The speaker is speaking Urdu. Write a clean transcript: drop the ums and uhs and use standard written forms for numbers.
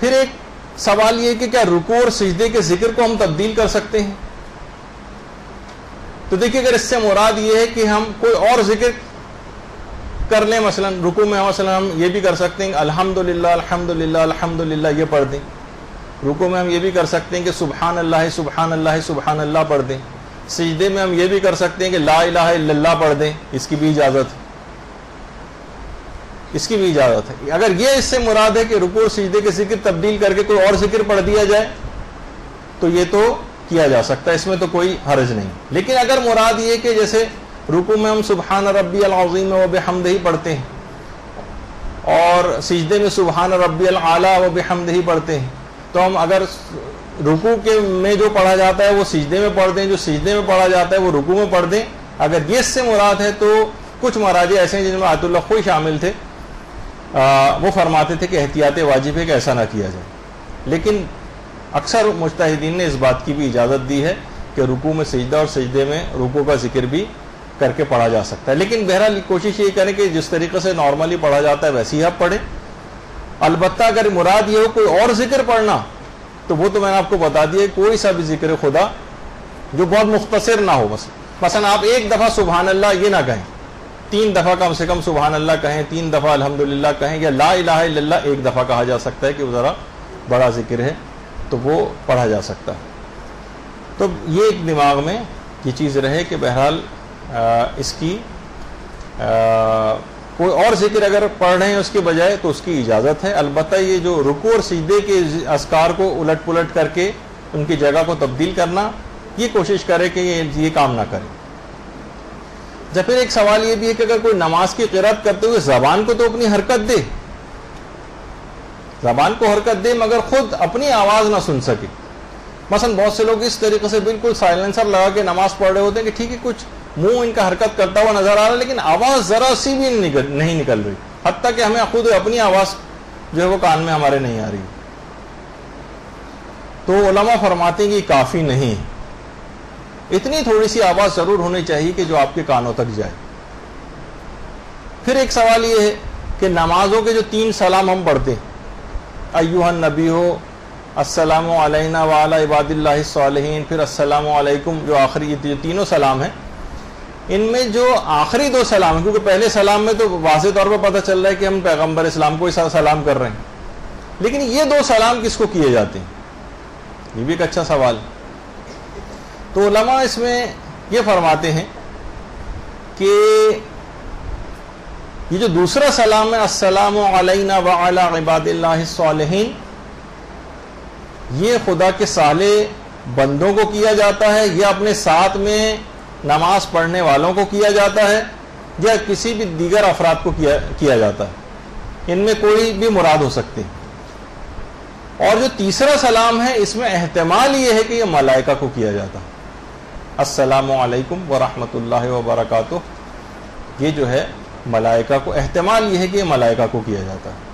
پھر ایک سوال یہ کہ کیا رکوع اور سجدے کے ذکر کو ہم تبدیل کر سکتے ہیں؟ تو دیکھیے اگر اس سے مراد یہ ہے کہ ہم کوئی اور ذکر کر لیں، مثلا رکوع میں مثلا ہم یہ بھی کر سکتے ہیں الحمدللہ الحمدللہ الحمدللہ یہ پڑھ دیں، رکوع میں ہم یہ بھی کر سکتے ہیں کہ سبحان اللہ سبحان اللہ سبحان اللہ پڑھ دیں، سجدے میں ہم یہ بھی کر سکتے ہیں کہ لا الہ الا اللہ پڑھ دیں، اس کی بھی اجازت ہے، اس کی بھی اجازت ہے۔ اگر یہ اس سے مراد ہے کہ رکوع اور سجدے کے ذکر تبدیل کر کے کوئی اور ذکر پڑھ دیا جائے تو یہ تو کیا جا سکتا ہے، اس میں تو کوئی حرج نہیں۔ لیکن اگر مراد یہ کہ جیسے رکوع میں ہم سبحان ربی العظیم و بحمدہ پڑھتے ہیں اور سجدے میں سبحان ربی الاعلی و بحمدہ پڑھتے ہیں، تو ہم اگر رکوع کے میں جو پڑھا جاتا ہے وہ سجدے میں پڑھ دیں، جو سجدے میں پڑھا جاتا ہے وہ رکوع میں پڑھ دیں۔ اگر یہ اس سے مراد ہے تو کچھ مراجع ایسے ہیں جن میں آیت اللہ خوئی شامل تھے، وہ فرماتے تھے کہ احتیاط واجب ہے کہ ایسا نہ کیا جائے، لیکن اکثر مجتہدین نے اس بات کی بھی اجازت دی ہے کہ رکوع میں سجدہ اور سجدے میں رکوع کا ذکر بھی کر کے پڑھا جا سکتا ہے۔ لیکن بہرحال کوشش یہ کریں کہ جس طریقے سے نارملی پڑھا جاتا ہے ویسے ہی آپ پڑھیں۔ البتہ اگر مراد یہ ہو کوئی اور ذکر پڑھنا تو وہ تو میں نے آپ کو بتا دیا، کوئی سا بھی ذکر خدا جو بہت مختصر نہ ہو، مثلا آپ ایک دفعہ سبحان اللہ یہ نہ کہیں، 3 دفعہ کم سے کم سبحان اللہ کہیں، 3 دفعہ الحمدللہ کہیں، یا لا الہ الا اللہ ایک دفعہ کہا جا سکتا ہے کہ وہ ذرا بڑا ذکر ہے تو وہ پڑھا جا سکتا ہے۔ تو یہ ایک دماغ میں یہ چیز رہے کہ بہرحال اس کی کوئی اور ذکر اگر پڑھ رہے ہیں اس کے بجائے تو اس کی اجازت ہے۔ البتہ یہ جو رکوع اور سجدے کے اذکار کو الٹ پلٹ کر کے ان کی جگہ کو تبدیل کرنا، یہ کوشش کرے کہ یہ کام نہ کرے۔ جب پھر ایک سوال یہ بھی ہے کہ اگر کوئی نماز کی قرات کرتے ہوئے زبان کو تو اپنی حرکت دے، زبان کو حرکت دے مگر خود اپنی آواز نہ سن سکے۔ مثلا بہت سے لوگ اس طریقے سے بالکل سائلنسر لگا کے نماز پڑھ رہے ہوتے ہیں کہ ٹھیک ہے کچھ منہ ان کا حرکت کرتا ہوا نظر آ رہا ہے لیکن آواز ذرا سی بھی نہیں نکل رہی، حتیٰ کہ ہمیں خود اپنی آواز جو ہے وہ کان میں ہمارے نہیں آ رہی۔ تو علماء فرماتے ہیں کہ کافی نہیں، اتنی تھوڑی سی آواز ضرور ہونی چاہیے کہ جو آپ کے کانوں تک جائے۔ پھر ایک سوال یہ ہے کہ نمازوں کے جو 3 سلام ہم پڑھتے ہیں، ایھا النبی ہو، السلام علینا وعلی عباد اللہ الصالحین، پھر السلام علیکم، جو آخری جو تینوں سلام ہیں، ان میں جو آخری 2 سلام ہیں، کیونکہ پہلے سلام میں تو واضح طور پر پتہ چل رہا ہے کہ ہم پیغمبر اسلام کو سلام کر رہے ہیں، لیکن یہ 2 سلام کس کو کیے جاتے ہیں؟ یہ بھی ایک اچھا سوال۔ تو علماء اس میں یہ فرماتے ہیں کہ یہ جو دوسرا سلام ہے السلام علینا وعلی عباد اللہ الصالحین، یہ خدا کے صالح بندوں کو کیا جاتا ہے یا اپنے ساتھ میں نماز پڑھنے والوں کو کیا جاتا ہے یا کسی بھی دیگر افراد کو کیا جاتا ہے؟ ان میں کوئی بھی مراد ہو سکتی ہے۔ اور جو تیسرا سلام ہے اس میں احتمال یہ ہے کہ یہ ملائکہ کو کیا جاتا ہے، السلام علیکم ورحمۃ اللہ وبرکاتہ، یہ جو ہے ملائکہ کو، احتمال یہ ہے کہ یہ ملائکہ کو کیا جاتا ہے۔